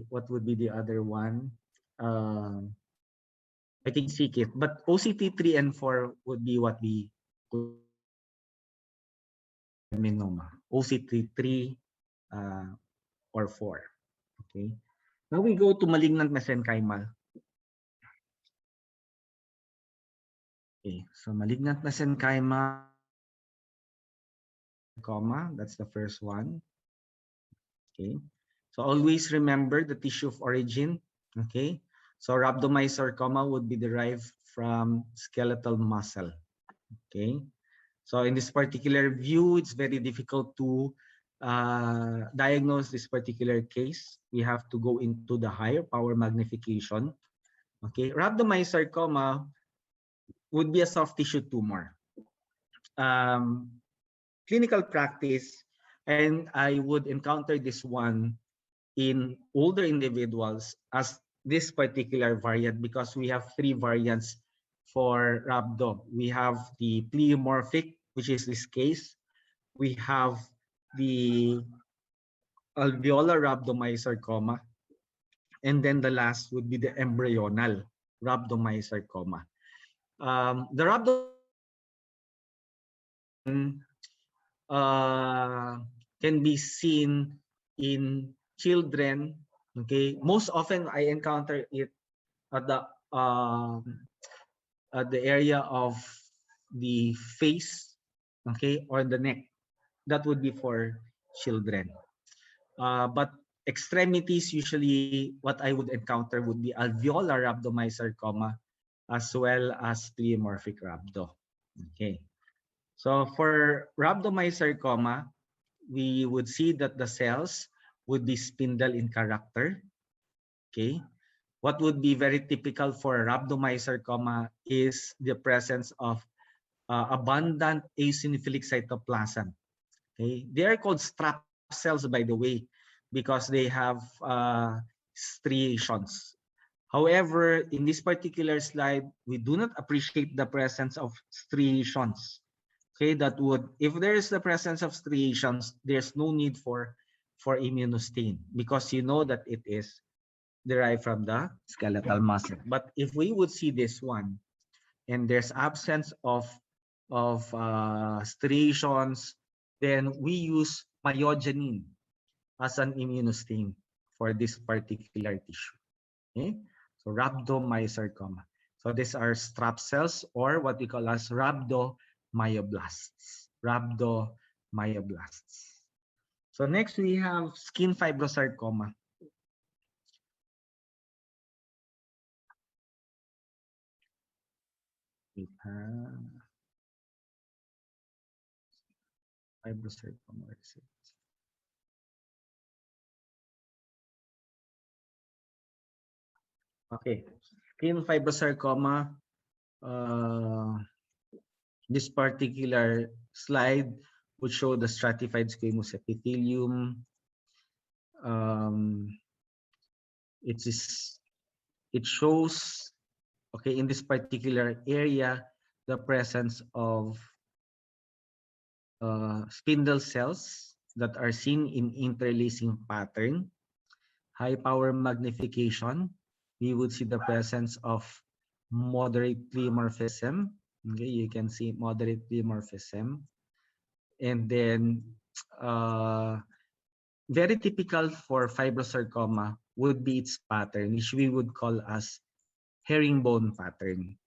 what would be the other one? I think CKIT, but OCT3 and 4 would be what we seminoma. OCT3 or 4. Okay. Now we go to malignant mesenchymal. Okay, so malignant mesenchymal, that's the first one. Okay, so always remember the tissue of origin. Okay, so rhabdomyosarcoma would be derived from skeletal muscle. Okay, so in this particular view, it's very difficult to diagnose this particular case. We have to go into the higher power magnification. Okay, rhabdomyosarcoma would be a soft tissue tumor. Clinical practice, and I would encounter this one in older individuals as this particular variant, because we have 3 variants for rhabdo. We have the pleomorphic, which is this case. We have the alveolar rhabdomyosarcoma, and then the last would be the embryonal rhabdomyosarcoma. The rhabdomyosarcoma can be seen in children. Okay, most often I encounter it at the area of the face, okay, or the neck. That would be for children. But extremities, usually what I would encounter would be alveolar rhabdomyosarcoma as well as pleomorphic rhabdo. Okay, so for rhabdomyosarcoma, we would see that the cells would be spindle in character. Okay, what would be very typical for rhabdomyosarcoma is the presence of abundant eosinophilic cytoplasm. Okay, they are called strap cells, by the way, because they have striations. However, in this particular slide, we do not appreciate the presence of striations. Okay, that would, if there is the presence of striations, there's no need for for immunostain because you know that it is derived from the skeletal muscle. But if we would see this one and there's absence of striations, then we use myogenin as an immunostain for this particular tissue. Okay, so rhabdomyosarcoma. So these are strap cells, or what we call as rhabdomyoblasts. Rhabdomyoblasts. So next we have skin fibrosarcoma. Fibrosarcoma. Where is it? Okay, skin fibrosarcoma. This particular slide would show the stratified squamous epithelium. It shows, okay, in this particular area, the presence of spindle cells that are seen in interlacing pattern. High power magnification, we would see the presence of moderate pleomorphism. Okay, you can see moderate pleomorphism. And then very typical for fibrosarcoma would be its pattern, which we would call as herringbone pattern.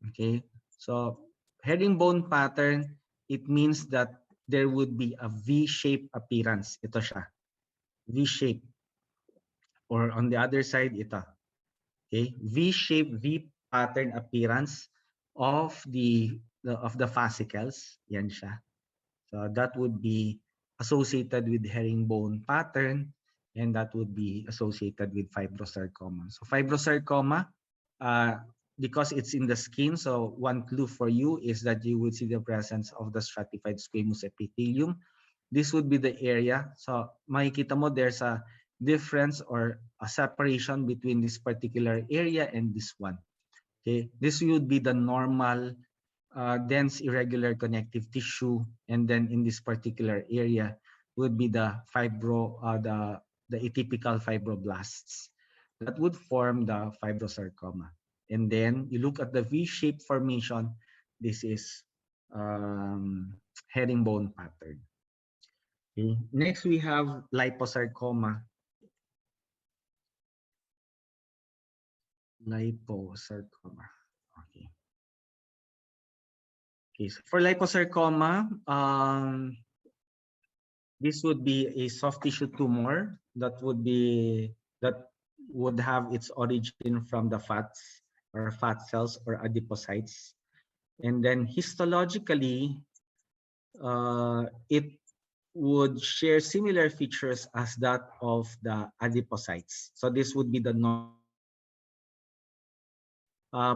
Okay, so herringbone pattern, it means that there would be a V-shaped appearance. Ito siya, V-shape. Or on the other side, ito. Okay, V-shaped, V-pattern appearance of the fascicles. Yan siya. So that would be associated with herringbone pattern, and that would be associated with fibrosarcoma. So fibrosarcoma, because it's in the skin, so one clue for you is that you would see the presence of the stratified squamous epithelium. This would be the area. So makikita mo there's a difference or a separation between this particular area and this one. Okay, this would be the normal dense irregular connective tissue, and then in this particular area would be the atypical fibroblasts that would form the fibrosarcoma. And then you look at the V-shaped formation. This is herringbone pattern. Okay. Next we have liposarcoma. Liposarcoma. Okay. Okay, so for liposarcoma, this would be a soft tissue tumor that would have its origin from the fats or fat cells or adipocytes, and then histologically, it would share similar features as that of the adipocytes. So this would be the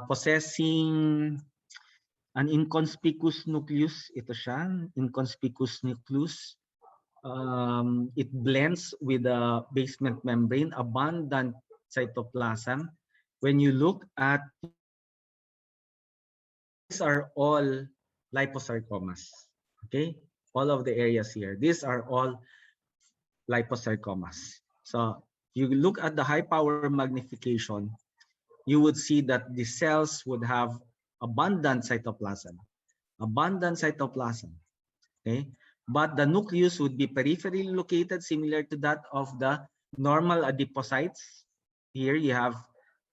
possessing an inconspicuous nucleus. Ito siya, inconspicuous nucleus. It blends with the basement membrane, abundant cytoplasm. When you look at, these are all liposarcomas. Okay, all of the areas here, these are all liposarcomas. So you look at the high power magnification, you would see that the cells would have abundant cytoplasm. Okay, but the nucleus would be peripherally located, similar to that of the normal adipocytes. Here you have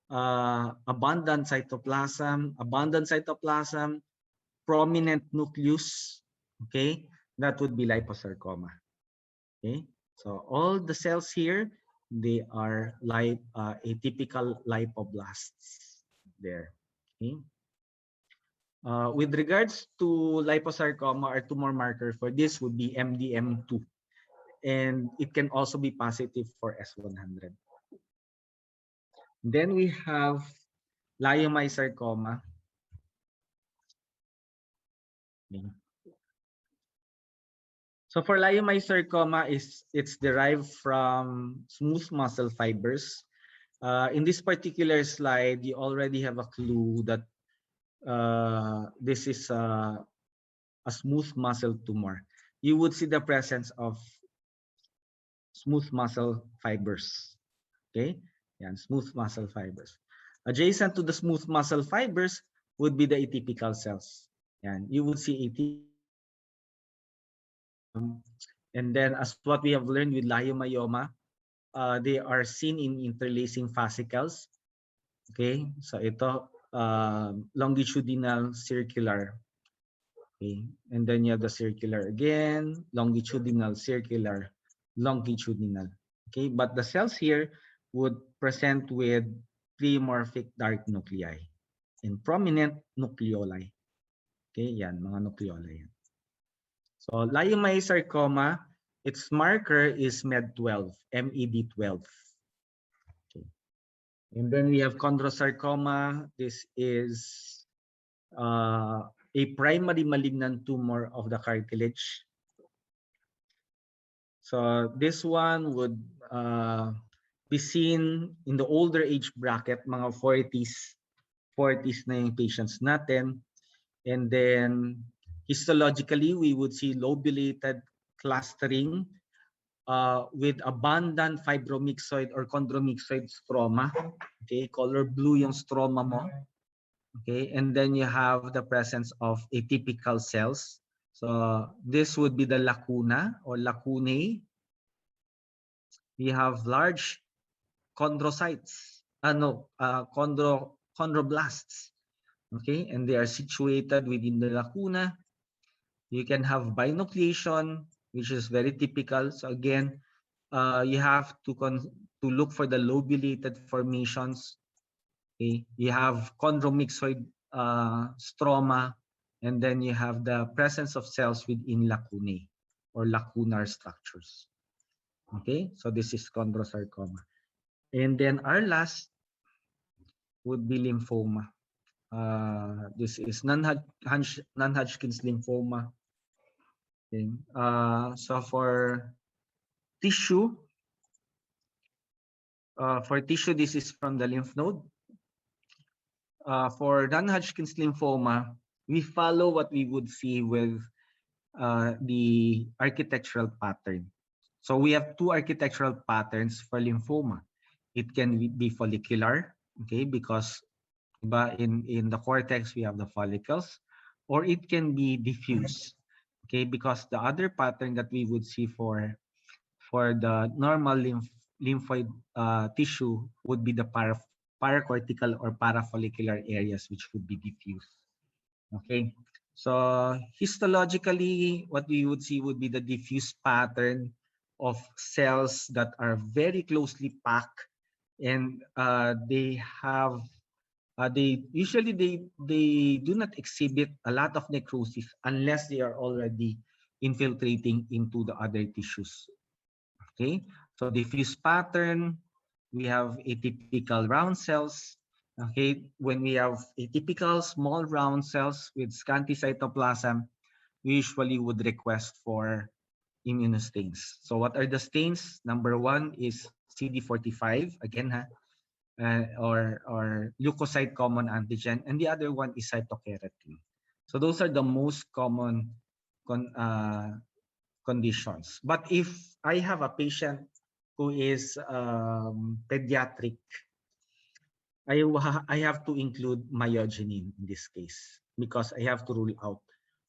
abundant cytoplasm, prominent nucleus. Okay, that would be liposarcoma. Okay, so all the cells here, they are atypical lipoblasts there. Okay. With regards to liposarcoma, our tumor marker for this would be MDM2, and it can also be positive for S100. Then we have leiomyosarcoma. Okay. So for leiomyosarcoma, it's derived from smooth muscle fibers. In this particular slide, you already have a clue that this is a smooth muscle tumor. You would see the presence of smooth muscle fibers. Okay, yan, smooth muscle fibers. Adjacent to the smooth muscle fibers would be the atypical cells. Yan, you would see and then as what we have learned with leiomyoma, they are seen in interlacing fascicles. Okay, so ito longitudinal, circular. Okay, and then you have the circular again, longitudinal, circular, longitudinal. Okay, but the cells here would present with pleomorphic dark nuclei and prominent nucleoli. Okay, yan, mga nucleoli yan. So leiomyosarcoma, its marker is MED12, MED12. Okay. And then we have chondrosarcoma. This is a primary malignant tumor of the cartilage. So this one would be seen in the older age bracket, mga 40s na yung patients natin. And then histologically, we would see lobulated clustering with abundant fibromyxoid or chondromyxoid stroma. Okay, color blue yung stroma mo. Okay, and then you have the presence of atypical cells. So this would be the lacuna or lacunae. We have large chondrocytes, chondroblasts. Okay, and they are situated within the lacuna. You can have binucleation, which is very typical. So again, you have to look for the lobulated formations. Okay, you have chondromyxoid stroma, and then you have the presence of cells within lacunae or lacunar structures. Okay, so this is chondrosarcoma. And then our last would be lymphoma. This is non-Hodgkin's lymphoma. Okay. So for tissue, this is from the lymph node. For non-Hodgkin's lymphoma, we follow what we would see with the architectural pattern. So we have two architectural patterns for lymphoma. It can be follicular, okay, because in the cortex we have the follicles, or it can be diffuse, okay, because the other pattern that we would see for the normal lymphoid tissue would be the paracortical or parafollicular areas, which would be diffuse. Okay, so histologically, what we would see would be the diffuse pattern of cells that are very closely packed, and they usually do not exhibit a lot of necrosis unless they are already infiltrating into the other tissues. Okay, so diffuse pattern, we have atypical round cells. Okay, when we have atypical small round cells with scanty cytoplasm, we usually would request for immunostains. So what are the stains? Number one is CD45, again, or leukocyte common antigen, and the other one is cytokeratin. So those are the most common conditions. But if I have a patient who is pediatric, I have to include myogeny in this case because I have to rule out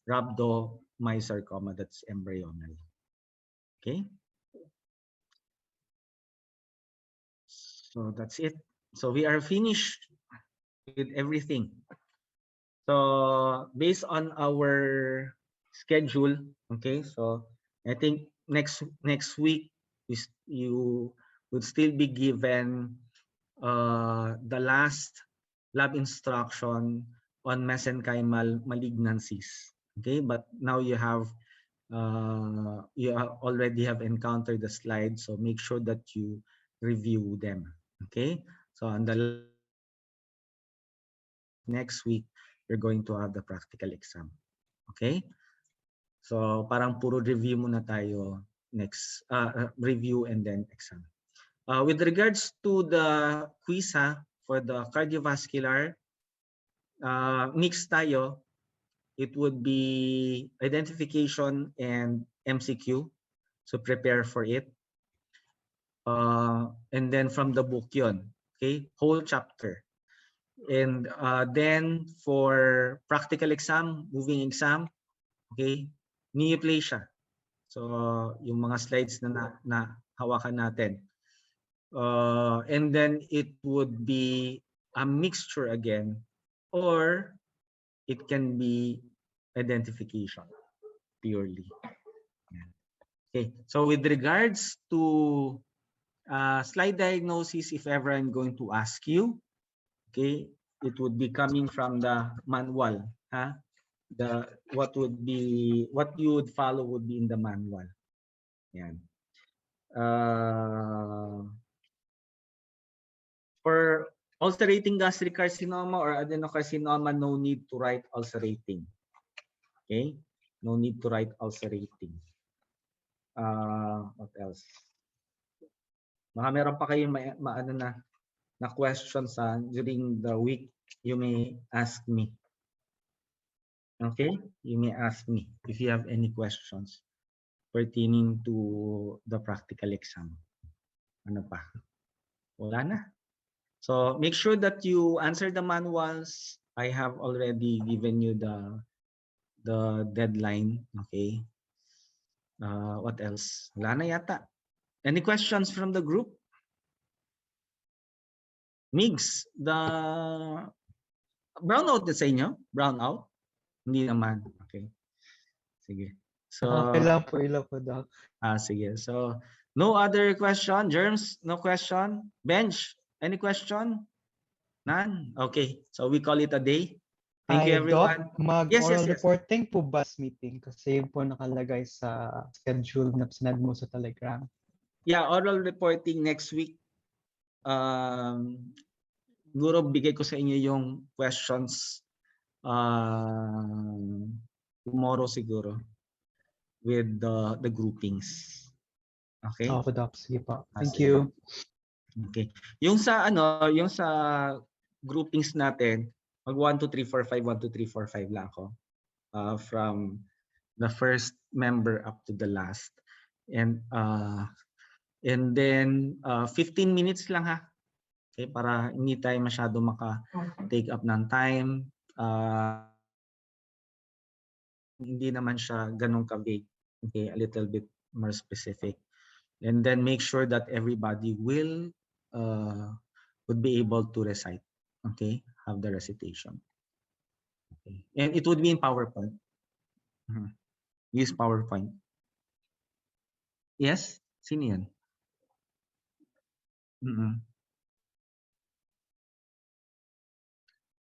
rhabdomyosarcoma, that's embryonal. Okay. So that's it. So we are finished with everything. So based on our schedule, okay, so I think next week you would still be given the last lab instruction on mesenchymal malignancies. Okay, but now you already have encountered the slides, so make sure that you review them. Okay, so on the next week you're going to have the practical exam. Okay, so parang puro review muna tayo next, review and then exam. With regards to the quiz for the cardiovascular, mixed tayo, it would be identification and MCQ, so prepare for it. And then from the book yun. Okay, whole chapter. And then for practical exam, moving exam, okay, neoplasia. So yung mga slides na hawakan natin. And then it would be a mixture again, or it can be identification purely. Okay, so with regards to slide diagnosis, if ever I'm going to ask you, okay, it would be coming from the manual. What you would follow would be in the manual. Yan. For ulcerating gastric carcinoma or adenocarcinoma, no need to write ulcerating. Okay, no need to write ulcerating. What else? Baka meron pa kayong na questions during the week, you may ask me. Okay, you may ask me if you have any questions pertaining to the practical exam. Ano pa? Wala na. So make sure that you answer the manuals. I have already given you the deadline. Okay. What else? Wala na yata. Any questions from the group? Migs, the brownout na sa inyo? Brownout? Hindi naman. Okay. Sige. So, Ilan po, Doc. sige. So, no other question? Germs, no question? Bench, any question? None? Okay. So, we call it a day. Thank you, everyone. Doc, mag-oral Yes. reporting po ba sa meeting? Kasi yun po nakalagay sa schedule na sinad mo sa Telegram. Yeah, oral reporting next week. Siguro bigay ko sa inyo yung questions tomorrow siguro with the groupings. Okay? Opo, Doc. Sige po. Thank you. Okay. Yung sa groupings natin, mag 1 2 3 4 5 1 2 3 4 5 lang ako. From the first member up to the last. And then 15 minutes lang ha. Okay, para hindi tayo masyado maka-take up ng time. Hindi naman siya ganun ka-vague. Okay, a little bit more specific. And then make sure that everybody would be able to recite. Okay, have the recitation. Okay. And it would be in PowerPoint. Use PowerPoint. Yes? Sino yan?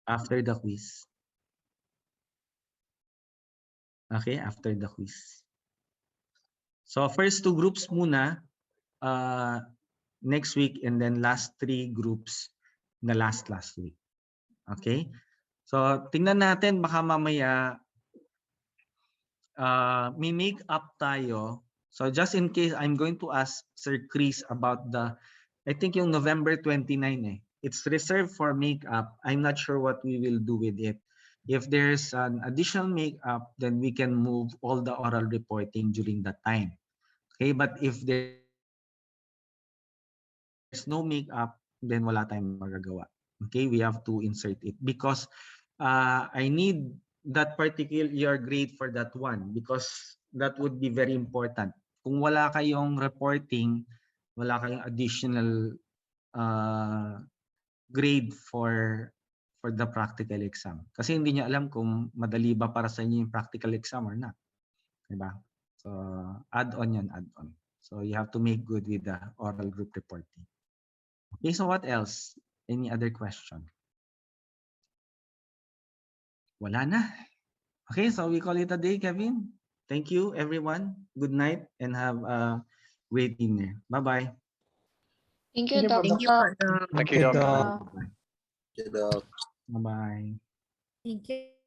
After the quiz. Okay, after the quiz. So first 2 groups muna next week, and then last 3 groups na last week. Okay? So tingnan natin, baka mamaya may make up tayo. So just in case, I'm going to ask Sir Chris about I think yung November 29 eh. It's reserved for makeup. I'm not sure what we will do with it. If there's an additional makeup, then we can move all the oral reporting during that time. Okay, but if there's no makeup, then wala tayong magagawa. Okay, we have to insert it because I need that particular grade for that one because that would be very important. Kung wala kayong reporting, wala kayong additional grade for the practical exam. Kasi hindi niya alam kung madali ba para sa inyo yung practical exam or not. Diba? So, add-on yan, add-on. So, you have to make good with the oral group reporting. Okay, so what else? Any other question? Wala na. Okay, so we call it a day, Kevin. Thank you, everyone. Good night and have a great dinner. Bye-bye. Thank you, Doc. Thank you, Doc. Thank you, Doc. Kaya, Bye-bye. Thank you.